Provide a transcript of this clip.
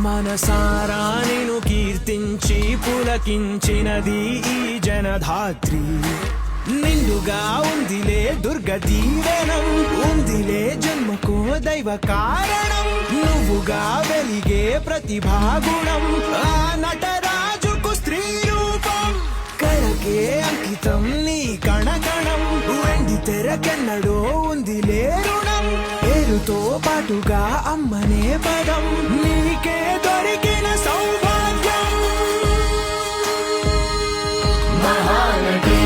మనసారా నిన్ను కీర్తించి పులకించినది ఈ జనధాత్రి. నిండుగా ఉందిలే దుర్గ దీవెనం, ఉందిలే జన్మకు దైవ కారణం. నువ్వుగా వెలిగే ప్రతిభాగుణం, ఆ నటరాజుకు స్త్రీ రూపం. కళకే అంకితం నీ కణకణం, వెండి తెరకెన్నడో ఉందిలే రుణం. పేరుతో పాటుగా అమ్మనే పదం, నీకే దొరికిన సౌభాగ్యం. మహానటి